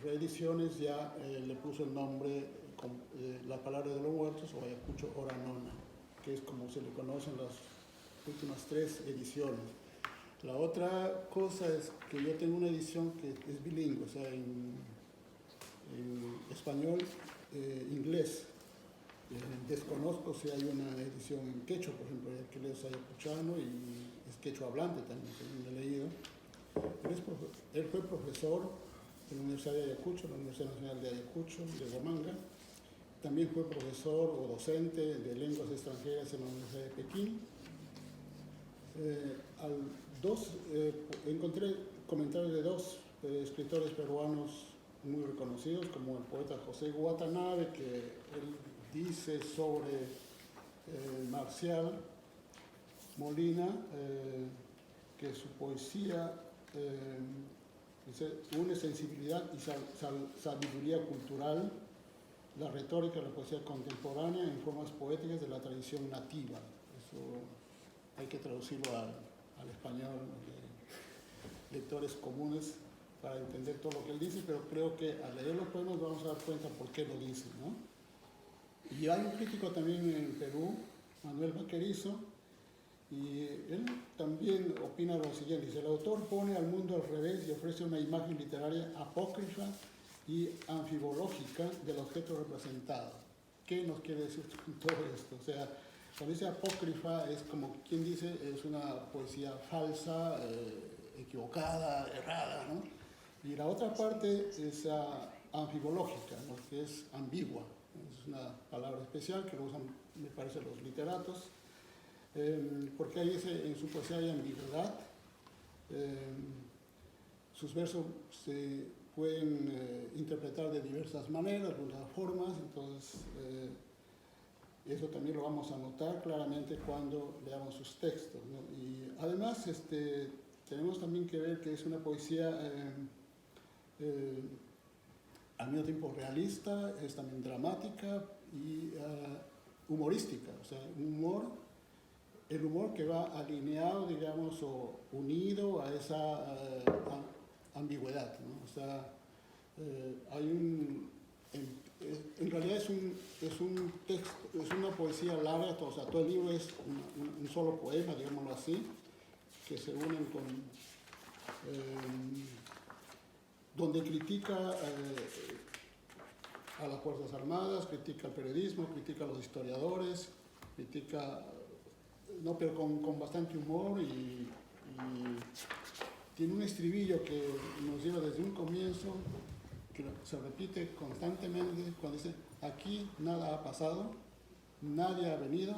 reediciones ya le puso el nombre, La Palabra de los Muertos o Ayacucho Oranona, que es como se le conocen las últimas 3 ediciones. La otra cosa es que yo tengo una edición que es bilingüe, o sea, en español, inglés. Desconozco si hay una edición en quechua, por ejemplo, que leo ayacuchano y es quechua hablante también, según he leído. Él fue profesor en la Universidad de Ayacucho, la Universidad Nacional de Ayacucho, de Huamanga. También fue profesor o docente de lenguas extranjeras en la Universidad de Pekín. Encontré comentarios de 2 escritores peruanos muy reconocidos, como el poeta José Watanabe, que él dice sobre Marcial Molina, que su poesía une sensibilidad y sabiduría cultural, la retórica de la poesía contemporánea en formas poéticas de la tradición nativa. Eso hay que traducirlo al español de lectores comunes para entender todo lo que él dice, pero creo que al leer los poemas vamos a dar cuenta por qué lo dice, ¿no? Y hay un crítico también en Perú, Manuel Vaquerizo, y él también opina lo siguiente: dice, el autor pone al mundo al revés y ofrece una imagen literaria apócrifa y anfibológica del objeto representado. ¿Qué nos quiere decir con todo esto? O sea, cuando dice apócrifa es como quien dice es una poesía falsa, equivocada, errada, ¿no? Y la otra parte es anfibológica, ¿no? Que es ambigua. Es una palabra especial que lo usan, me parece, los literatos, porque ahí dice, en su poesía hay ambigüedad, sus versos se pueden interpretar de diversas maneras, de diversas formas, entonces eso también lo vamos a notar claramente cuando leamos sus textos, ¿no? Y además tenemos también que ver que es una poesía al mismo tiempo realista, es también dramática y humorística, o sea, el humor que va alineado, digamos, o unido a esa ambigüedad, ¿no? O sea, en realidad es un texto, es una poesía larga, o sea, todo el libro es un solo poema, digámoslo así, que se unen con donde critica a las Fuerzas Armadas, critica al periodismo, critica a los historiadores, critica, no, pero con bastante humor y tiene un estribillo que nos lleva desde un comienzo, que se repite constantemente cuando dice, aquí nada ha pasado, nadie ha venido,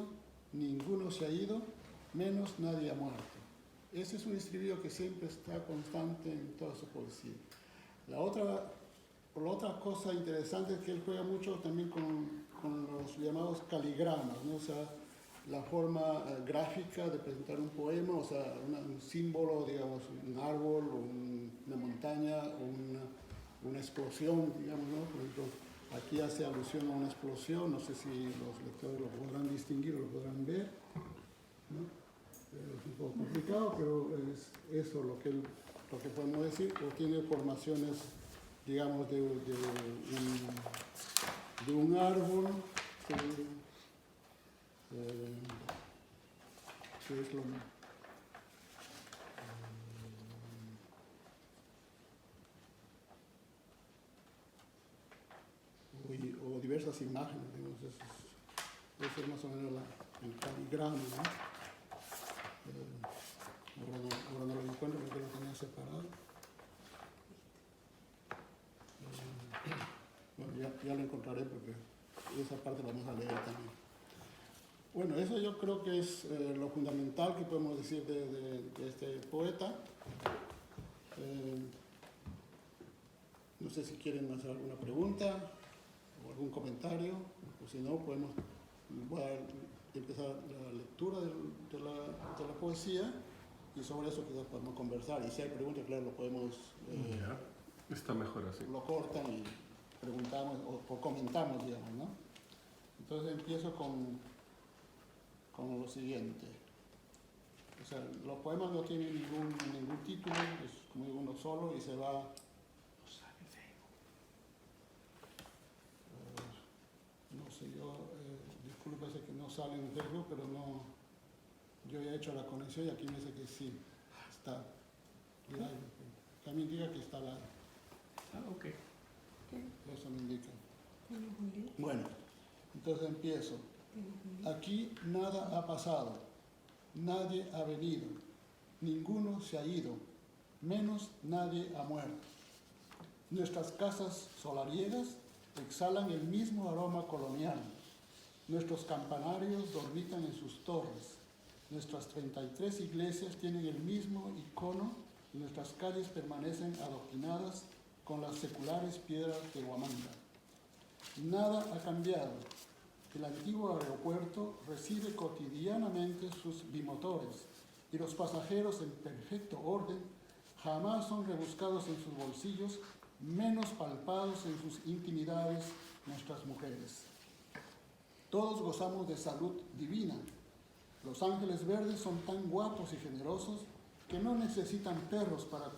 ninguno se ha ido, menos nadie ha muerto. Ese es un estribillo que siempre está constante en toda su poesía. La otra cosa interesante es que él juega mucho también con los llamados caligramas, ¿no? O sea, la forma gráfica de presentar un poema, o sea, un símbolo, digamos, un árbol, una montaña, una explosión, digamos, ¿no? Por ejemplo, aquí hace alusión a una explosión, no sé si los lectores lo podrán distinguir o lo podrán ver, ¿no? Es un poco complicado, pero es eso lo que podemos decir, o tiene formaciones, digamos, de un árbol, que es lo o diversas imágenes, digamos, eso es más o menos el caligrama, ¿no? Ahora no lo encuentro porque lo tenía separado. Bueno, ya lo encontraré porque esa parte la vamos a leer también. Bueno, eso yo creo que es lo fundamental que podemos decir de este poeta. No sé si quieren hacer alguna pregunta o algún comentario, o si no, voy a empezar la lectura de la poesía y sobre eso quizás podemos conversar. Y si hay preguntas, claro, lo podemos... está mejor así. Lo cortan y preguntamos o comentamos, digamos, ¿no? Entonces empiezo con lo siguiente. O sea, los poemas no tienen ningún título, es como digo, uno solo y se va sé, discúlpese que no sale en Facebook, pero no, yo ya he hecho la conexión y aquí me dice que sí, está live. También diga que está live. Ok. Eso me indica. Bueno, entonces empiezo. Aquí nada ha pasado, nadie ha venido, ninguno se ha ido, menos nadie ha muerto. Nuestras casas solariegas exhalan el mismo aroma colonial. Nuestros campanarios dormitan en sus torres. Nuestras 33 iglesias tienen el mismo icono y nuestras calles permanecen adoctrinadas con las seculares piedras de Huamanga. Nada ha cambiado. El antiguo aeropuerto recibe cotidianamente sus bimotores y los pasajeros en perfecto orden jamás son rebuscados en sus bolsillos, menos palpados en sus intimidades nuestras mujeres. Todos gozamos de salud divina. Los ángeles verdes son tan guapos y generosos que no necesitan perros para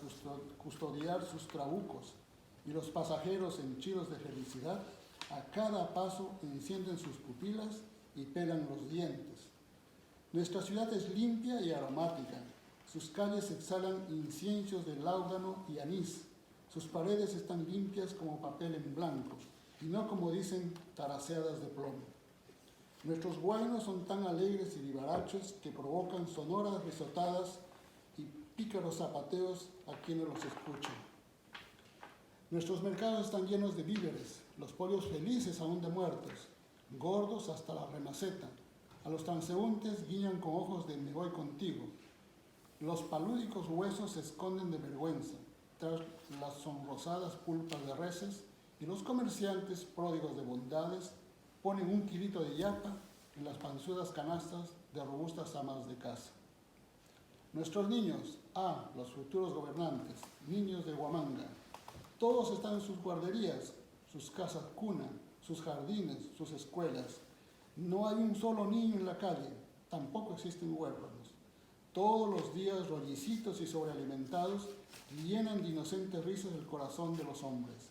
custodiar sus trabucos, y los pasajeros henchidos de felicidad a cada paso encienden sus pupilas y pelan los dientes. Nuestra ciudad es limpia y aromática. Sus calles exhalan inciensos de láudano y anís. Sus paredes están limpias como papel en blanco y no como dicen taraseadas de plomo. Nuestros huaynos son tan alegres y vivarachos que provocan sonoras risotadas y pícaros zapateos a quienes los escuchan. Nuestros mercados están llenos de víveres, los pollos felices aún de muertos, gordos hasta la remaceta. A los transeúntes guiñan con ojos de me voy contigo. Los palúdicos huesos se esconden de vergüenza tras las sonrosadas pulpas de reses, y los comerciantes, pródigos de bondades, ponen un kilito de yapa en las panzudas canastas de robustas amas de casa. Nuestros niños, los futuros gobernantes, niños de Huamanga, todos están en sus guarderías, sus casas cuna, sus jardines, sus escuelas. No hay un solo niño en la calle, tampoco existen huérfanos. Todos los días rollicitos y sobrealimentados llenan de inocentes risas el corazón de los hombres.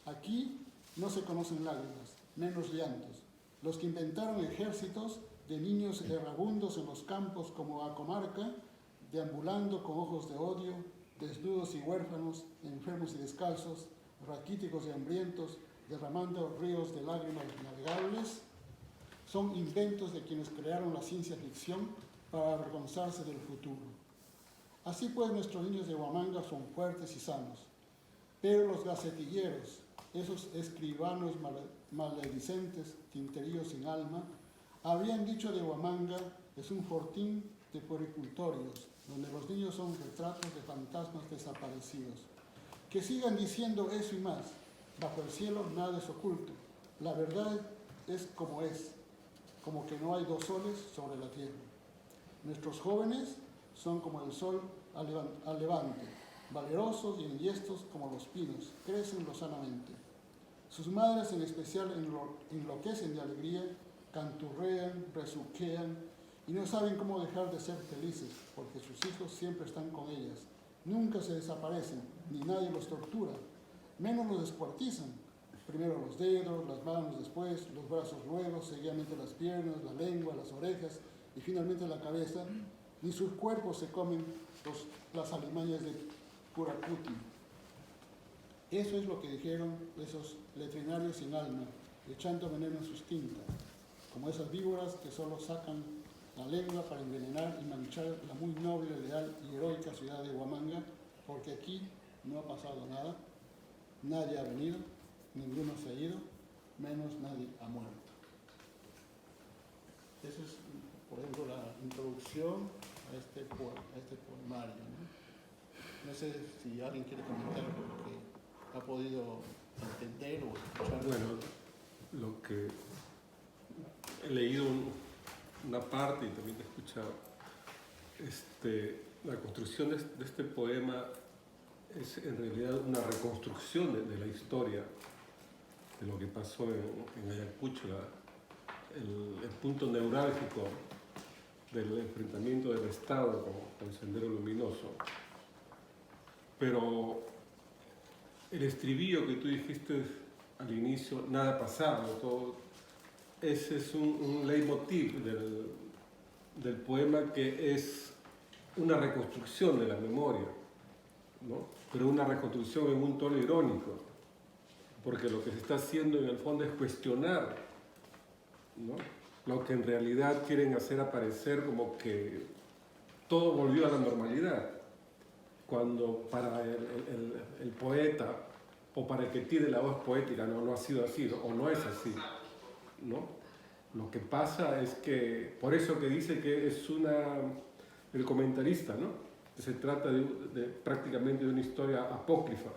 Aquí no se conocen lágrimas, menos llantos. Los que inventaron ejércitos de niños errabundos en los campos como Acomarca, deambulando con ojos de odio, desnudos y huérfanos, enfermos y descalzos, raquíticos y hambrientos, derramando ríos de lágrimas navegables, son inventos de quienes crearon la ciencia ficción para avergonzarse del futuro. Así pues, nuestros niños de Huamanga son fuertes y sanos, pero los gacetilleros, esos escribanos maledicentes, tinterillos sin alma, habían dicho de Huamanga es un fortín de puericultorios, donde los niños son retratos de fantasmas desaparecidos. Que sigan diciendo eso y más. Bajo el cielo nada es oculto. La verdad es, como que no hay dos soles sobre la tierra. Nuestros jóvenes son como el sol al levante, valerosos y enhiestos como los pinos, crecen lozanamente. Sus madres en especial enloquecen de alegría, canturrean, resuquean y no saben cómo dejar de ser felices, porque sus hijos siempre están con ellas. Nunca se desaparecen, ni nadie los tortura, menos los descuartizan. Primero los dedos, las manos después, los brazos luego, seguidamente las piernas, la lengua, las orejas y finalmente la cabeza. Ni sus cuerpos se comen las alimañas de Puracuti. Eso es lo que dijeron esos letrinarios sin alma, echando veneno en sus tintas, como esas víboras que solo sacan la lengua para envenenar y manchar la muy noble, leal y heroica ciudad de Huamanga, porque aquí no ha pasado nada, nadie ha venido, ninguno se ha ido, menos nadie ha muerto. Esa es, por ejemplo, la introducción a este poemario, ¿no? No sé si alguien quiere comentar lo que ha podido entender o escuchar. Bueno, lo que he leído una parte y también he escuchado, la construcción de este poema es en realidad una reconstrucción de la historia de lo que pasó en Ayacucho, el punto neurálgico del enfrentamiento del Estado con el Sendero Luminoso. Pero el estribillo que tú dijiste al inicio, nada ha pasado, todo ese es un leitmotiv del poema, que es una reconstrucción de la memoria, ¿no? Pero una reconstrucción en un tono irónico, porque lo que se está haciendo en el fondo es cuestionar, ¿no?, lo que en realidad quieren hacer aparecer como que todo volvió a la normalidad, cuando para el poeta o para el que tiene la voz poética no ha sido así, ¿no?, o no es así, ¿no? Lo que pasa es que, por eso que dice que es el comentarista, ¿no?, que se trata prácticamente de una historia apócrifa,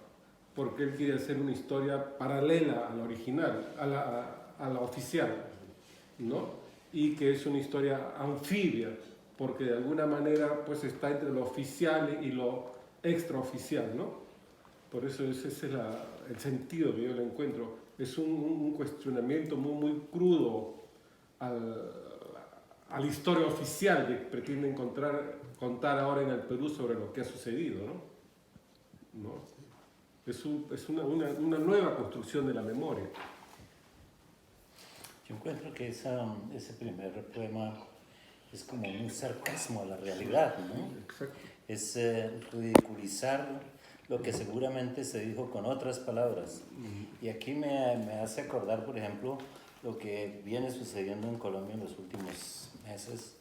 porque él quiere hacer una historia paralela a la original, a la oficial, ¿no? Y que es una historia anfibia, porque de alguna manera pues está entre lo oficial y lo extraoficial, ¿no? Por eso ese es el sentido que yo le encuentro. Es un cuestionamiento muy crudo a la historia oficial que pretende contar ahora en el Perú sobre lo que ha sucedido, ¿no? Es una nueva construcción de la memoria. Yo encuentro que ese primer poema es como un sarcasmo a la realidad, ¿no? Exacto. Es ridiculizar lo que seguramente se dijo con otras palabras. Y aquí me hace acordar, por ejemplo, lo que viene sucediendo en Colombia en los últimos meses,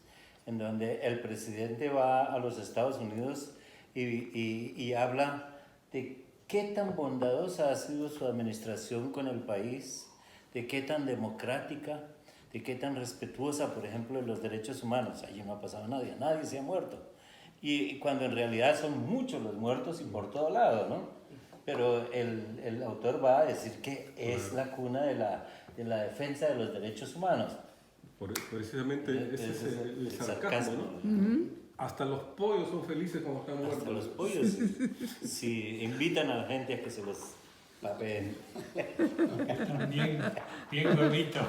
en donde el presidente va a los Estados Unidos y habla de qué tan bondadosa ha sido su administración con el país, de qué tan democrática, de qué tan respetuosa, por ejemplo, de los derechos humanos. Allí no ha pasado nadie se ha muerto. Y cuando en realidad son muchos los muertos y por todo lado, ¿no? Pero el autor va a decir que es la cuna de la defensa de los derechos humanos. Precisamente ese es el sarcasmo, ¿no? Hasta los pollos son felices cuando están muertos. Hasta los pollos, si invitan a la gente a que se los papeen. Están bien gorditos.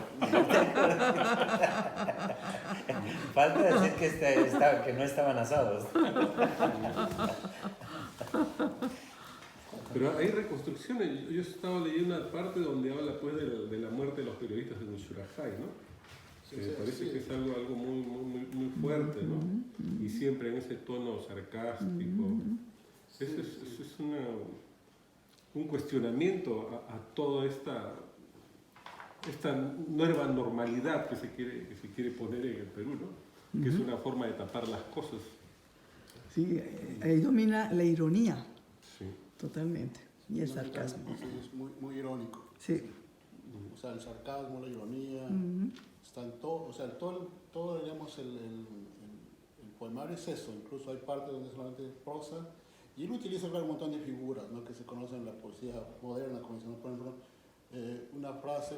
Falta decir que no estaban asados. Pero hay reconstrucciones. Yo estaba leyendo una parte donde habla pues de la muerte de los periodistas de Ushurajay, ¿no? Parece que es algo muy fuerte, ¿no? Y siempre en ese tono sarcástico. Eso es un cuestionamiento a toda esta nueva normalidad que se quiere poner en el Perú, ¿no? Que es una forma de tapar las cosas. Sí, ahí domina la ironía. Sí. Totalmente. Y el sarcasmo. Sí, es muy irónico. Sí. O sea, el sarcasmo, la ironía, están todo, o sea, todo digamos, el poemario es eso. Incluso hay partes donde solamente es prosa. Y él utiliza un montón de figuras, ¿no?, que se conocen en la poesía moderna, como dicen, por ejemplo, una frase,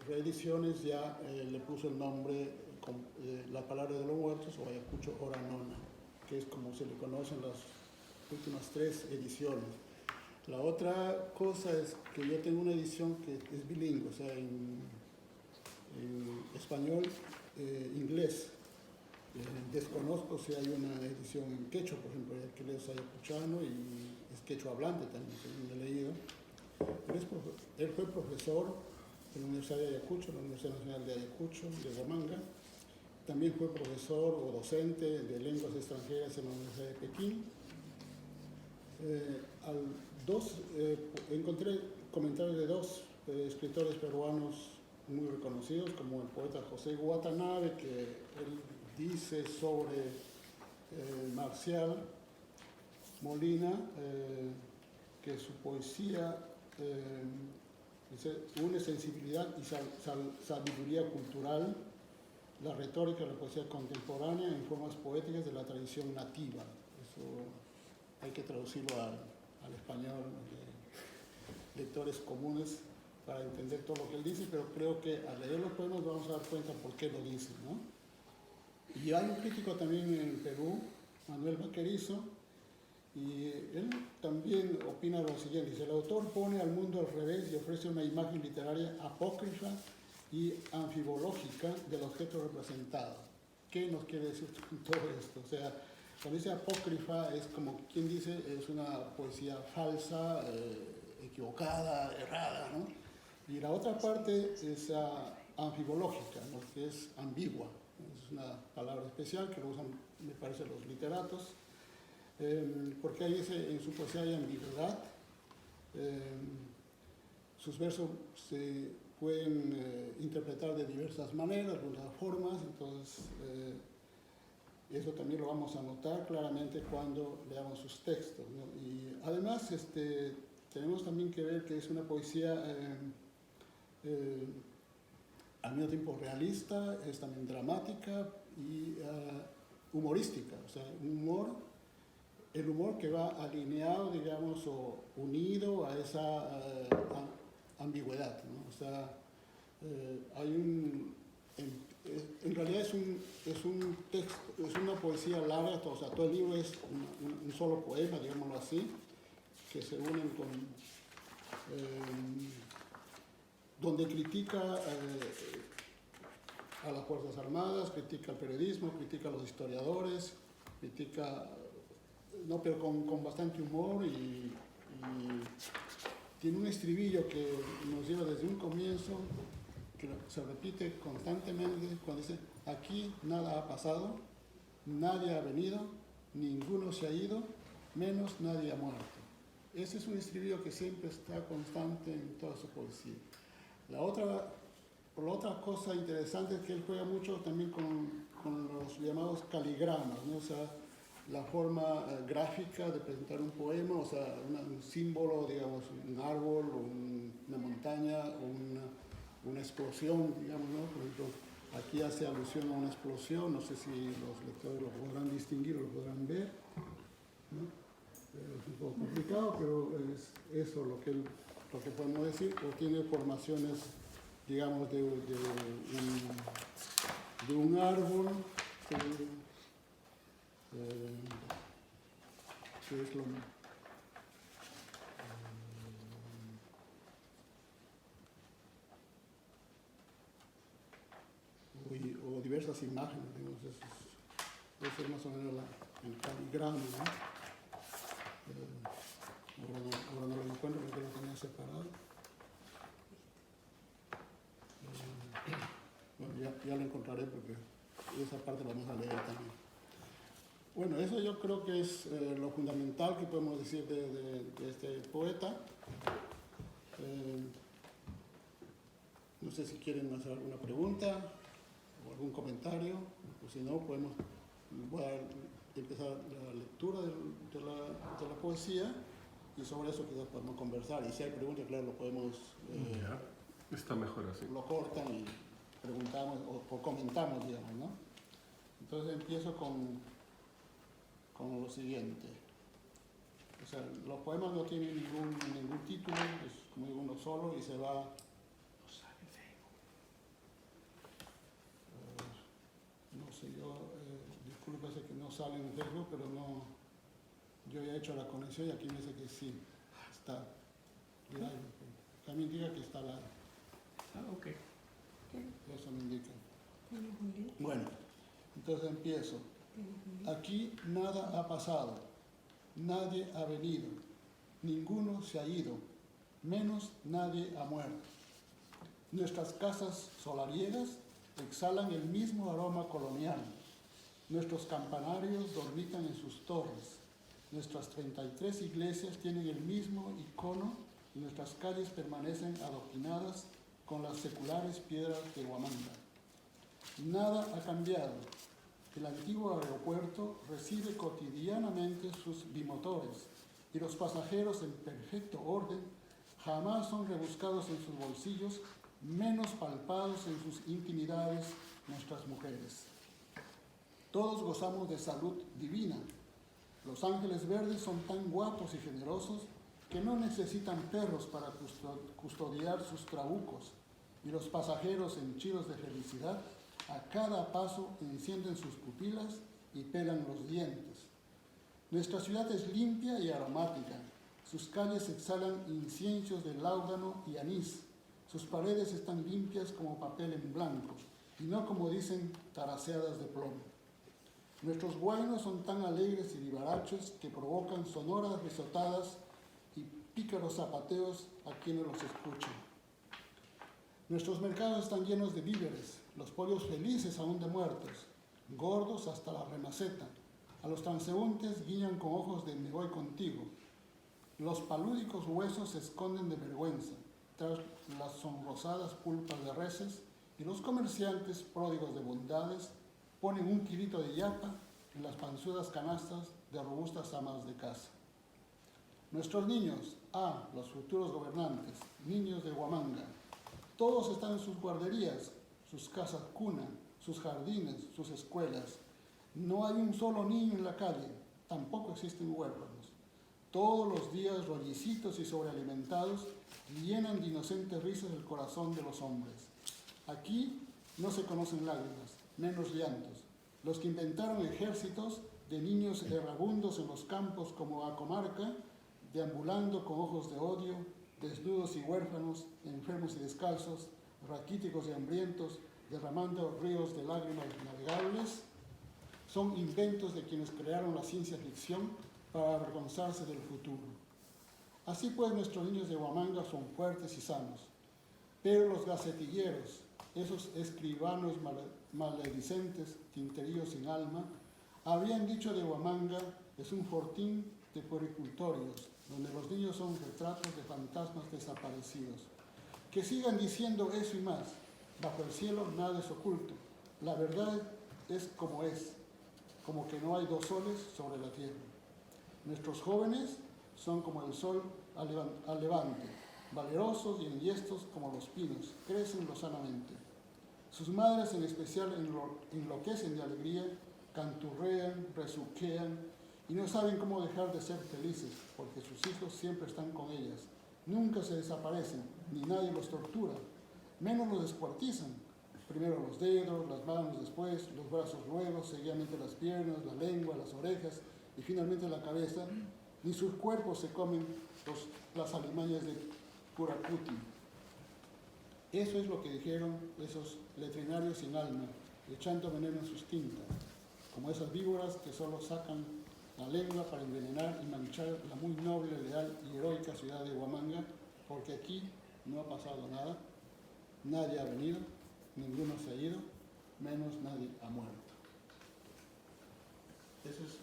reediciones ya le puso el nombre, La Palabra de los Muertos o Ayacucho Hora Nona, que es como se le conocen las últimas 3 ediciones. La otra cosa es que yo tengo una edición que es bilingüe, o sea, en español, inglés. Desconozco si hay una edición en quechua, por ejemplo, que leo ayacuchano y es quechua hablante también, según he leído. Él fue profesor en la Universidad de Ayacucho, la Universidad Nacional de Ayacucho, de Huamanga. También fue profesor o docente de lenguas extranjeras en la Universidad de Pekín. Encontré comentarios de 2 escritores peruanos muy reconocidos, como el poeta José Watanabe, que él dice sobre Marcial Molina, que su poesía une sensibilidad y sabiduría cultural, la retórica de la poesía contemporánea en formas poéticas de la tradición nativa. Eso hay que traducirlo al español, lectores comunes para entender todo lo que él dice, pero creo que al leer los poemas vamos a dar cuenta por qué lo dice, ¿no? Y hay un crítico también en Perú, Manuel Vaquerizo, y él también opina lo siguiente, dice: el autor pone al mundo al revés y ofrece una imagen literaria apócrifa y anfibológica del objeto representado. ¿Qué nos quiere decir todo esto? O sea, cuando dice apócrifa es como quien dice, es una poesía falsa, equivocada, errada, ¿no? Y la otra parte es anfibológica, ¿no? Que es ambigua. Es una palabra especial que lo usan, me parece, los literatos, porque ahí en su poesía hay ambigüedad. Sus versos se pueden interpretar de diversas maneras, de otras formas, entonces eso también lo vamos a notar claramente cuando leamos sus textos, ¿no? Y además tenemos también que ver que es una poesía al mismo tiempo realista, es también dramática y humorística, o sea, el humor que va alineado, digamos, o unido a esa ambigüedad, ¿no? O sea, en realidad es un texto, es una poesía larga, o sea, todo el libro es un solo poema, digámoslo así, que se unen con donde critica a las Fuerzas Armadas, critica al periodismo, critica a los historiadores, critica, no, pero con bastante humor y tiene un estribillo que nos lleva desde un comienzo, que se repite constantemente cuando dice: aquí nada ha pasado, nadie ha venido, ninguno se ha ido, menos nadie ha muerto. Ese es un estribillo que siempre está constante en toda su poesía. La otra cosa interesante es que él juega mucho también con los llamados caligramas, ¿no? O sea, la forma gráfica de presentar un poema, o sea, un símbolo, digamos, un árbol, una montaña, una explosión, digamos, ¿no? Por ejemplo, aquí hace alusión a una explosión, no sé si los lectores lo podrán distinguir o lo podrán ver, ¿no? Es un poco complicado, pero es eso lo que podemos decir, o tiene formaciones, digamos, de un árbol, que es lo o diversas imágenes, digamos, eso es más o menos el caligrama, ¿no? Ahora no lo encuentro porque lo tenía separado. Bueno, ya lo encontraré porque esa parte la vamos a leer también. Bueno, eso yo creo que es lo fundamental que podemos decir de este poeta. No sé si quieren hacer alguna pregunta o algún comentario, o si no, voy a empezar la lectura de la poesía y sobre eso quizás podemos conversar. Y si hay preguntas, claro, lo podemos... está mejor así. Lo cortan y preguntamos o comentamos, digamos, ¿no? Entonces empiezo con lo siguiente. O sea, los poemas no tienen ningún título, es como digo, uno solo y se va... no sé, yo disculpe que no sale en Facebook, pero no, yo ya he hecho la conexión y aquí me dice que sí, está live. También diga que está live. Ok. Eso me indica. Bueno, entonces empiezo. Aquí nada ha pasado, nadie ha venido, ninguno se ha ido, menos nadie ha muerto. Nuestras casas solariegas exhalan el mismo aroma colonial. Nuestros campanarios dormitan en sus torres. Nuestras 33 iglesias tienen el mismo icono y nuestras calles permanecen adoquinadas con las seculares piedras de Huamanga. Nada ha cambiado. El antiguo aeropuerto recibe cotidianamente sus bimotores y los pasajeros en perfecto orden jamás son rebuscados en sus bolsillos, menos palpados en sus intimidades nuestras mujeres. Todos gozamos de salud divina. Los ángeles verdes son tan guapos y generosos que no necesitan perros para custodiar sus trabucos, y los pasajeros henchidos de felicidad a cada paso encienden sus pupilas y pelan los dientes. Nuestra ciudad es limpia y aromática. Sus calles exhalan inciensos de láudano y anís. Sus paredes están limpias como papel en blanco y no como dicen taraseadas de plomo. Nuestros huaynos son tan alegres y vivarachos que provocan sonoras risotadas y pícaros zapateos a quienes los escuchan. Nuestros mercados están llenos de víveres, los pollos felices aún de muertos, gordos hasta la remaceta. A los transeúntes guiñan con ojos de me voy contigo. Los palúdicos huesos se esconden de vergüenza tras las sonrosadas pulpas de reses, y los comerciantes, pródigos de bondades, ponen un kilito de yapa en las panzudas canastas de robustas amas de casa. Nuestros niños, los futuros gobernantes, niños de Huamanga, todos están en sus guarderías, sus casas cuna, sus jardines, sus escuelas. No hay un solo niño en la calle, tampoco existen huérfanos. Todos los días rollicitos y sobrealimentados llenan de inocentes risas el corazón de los hombres. Aquí no se conocen lágrimas, menos llantos. Los que inventaron ejércitos de niños errabundos en los campos como a comarca, deambulando con ojos de odio, desnudos y huérfanos, enfermos y descalzos, raquíticos y hambrientos, derramando ríos de lágrimas navegables, son inventos de quienes crearon la ciencia ficción para avergonzarse del futuro. Así pues, nuestros niños de Huamanga son fuertes y sanos, pero los gacetilleros, esos escribanos maledicentes, tinterillos sin alma, habían dicho de Huamanga es un fortín de puericultorios, donde los niños son retratos de fantasmas desaparecidos. Que sigan diciendo eso y más. Bajo el cielo nada es oculto. La verdad es, como que no hay dos soles sobre la tierra. Nuestros jóvenes son como el sol al levante, valerosos y enhiestos como los pinos, crecen lozanamente. Sus madres en especial enloquecen de alegría, canturrean, resuquean y no saben cómo dejar de ser felices, porque sus hijos siempre están con ellas. Nunca se desaparecen, ni nadie los tortura, menos los descuartizan. Primero los dedos, las manos después, los brazos luego, seguidamente las piernas, la lengua, las orejas y finalmente la cabeza. Ni sus cuerpos se comen las alimañas de Curacuti. Eso es lo que dijeron esos letrinarios sin alma, echando veneno en sus tintas, como esas víboras que solo sacan la lengua para envenenar y manchar la muy noble, leal y heroica ciudad de Huamanga, porque aquí no ha pasado nada, nadie ha venido, ninguno se ha ido, menos nadie ha muerto. Esa es,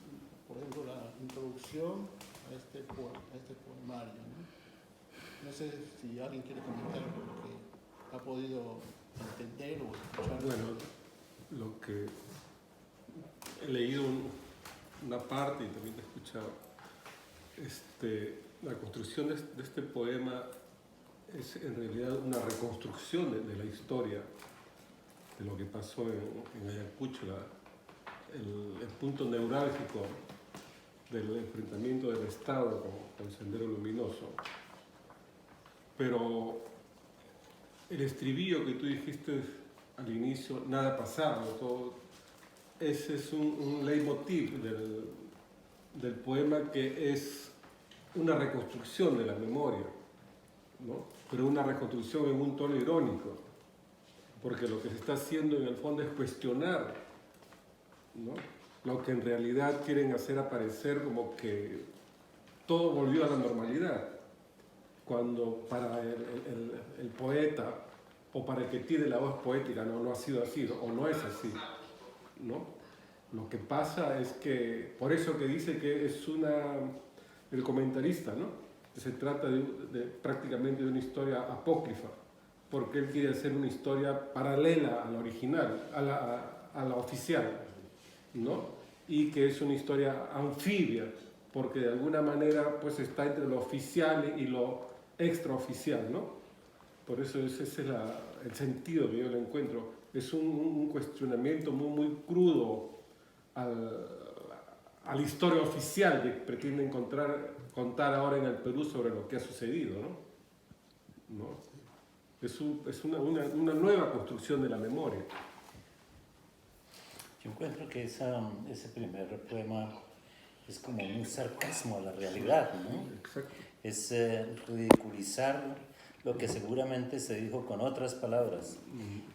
por ejemplo, la introducción a este poemario, ¿no? No sé si alguien quiere comentar lo que ha podido entender o escuchar. Bueno, lo que he leído una parte y también he escuchado, la construcción de este poema es en realidad una reconstrucción de la historia de lo que pasó en Ayacucho, el punto neurálgico del enfrentamiento del Estado con el Sendero Luminoso. Pero el estribillo que tú dijiste al inicio, nada pasado, todo, ese es un leitmotiv del poema, que es una reconstrucción de la memoria, ¿no? Pero una reconstrucción en un tono irónico, porque lo que se está haciendo en el fondo es cuestionar, ¿no?, lo que en realidad quieren hacer aparecer como que todo volvió a la normalidad, cuando para el poeta o para el que tiene la voz poética no ha sido así, o no es así, ¿no? Lo que pasa es que, por eso que dice que es el comentarista, ¿no?, que se trata prácticamente de una historia apócrifa, porque él quiere hacer una historia paralela a la original, a la oficial, ¿no? Y que es una historia anfibia, porque de alguna manera pues está entre lo oficial y lo extraoficial, ¿no? Por eso ese es el sentido que yo le encuentro. Es un cuestionamiento muy, muy crudo a la historia oficial que pretende contar ahora en el Perú sobre lo que ha sucedido, ¿no? Es una nueva construcción de la memoria. Yo encuentro que ese primer poema es como un sarcasmo a la realidad, ¿no? Exacto. Es ridiculizar lo que seguramente se dijo con otras palabras.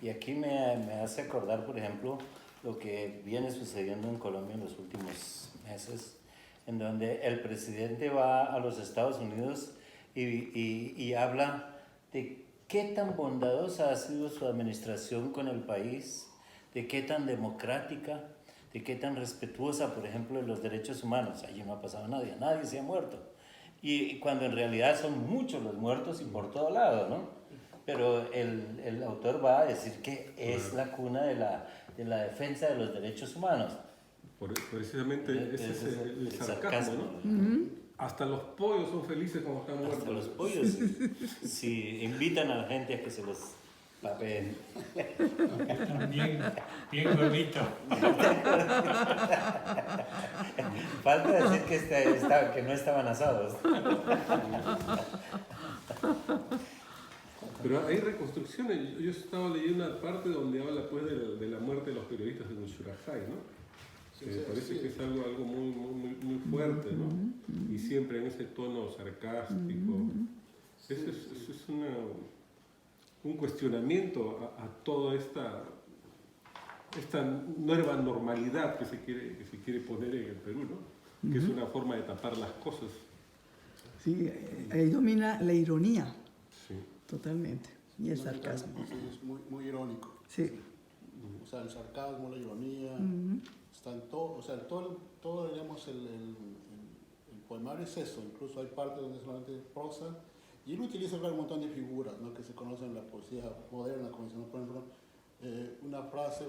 Y aquí me hace acordar, por ejemplo, lo que viene sucediendo en Colombia en los últimos meses, en donde el presidente va a los Estados Unidos y habla de qué tan bondadosa ha sido su administración con el país, de qué tan democrática, de qué tan respetuosa, por ejemplo, de los derechos humanos. Allí no ha pasado nadie se ha muerto. Y cuando en realidad son muchos los muertos y por todo lado, ¿no? Pero el autor va a decir que es la cuna de la defensa de los derechos humanos. Precisamente ese es el sarcasmo, ¿no? Ujú. Hasta los pollos son felices cuando están muertos. Hasta los pollos, si invitan a la gente a que se los papeen. Están bien gorditos. Falta decir que no estaban asados. Pero hay reconstrucciones. Yo estaba leyendo una parte donde habla pues de la muerte de los periodistas en Ushurajay, ¿no? Sí, Me sí, parece sí. que es algo muy fuerte, ¿no? Y siempre en ese tono sarcástico. Ese es un cuestionamiento a toda esta nueva normalidad que se quiere poner en el Perú, ¿no? Que es una forma de tapar las cosas. Sí, ahí domina la ironía, Sí. totalmente, y el sarcasmo. Sí, es muy irónico. Sí. O sea, el sarcasmo, la ironía, Ujú. está en todo, o sea, todo digamos, el poemario es eso, incluso hay partes donde solamente es prosa, y él utiliza un montón de figuras, ¿no? Que se conocen en la poesía moderna, como decimos, por ejemplo, una frase,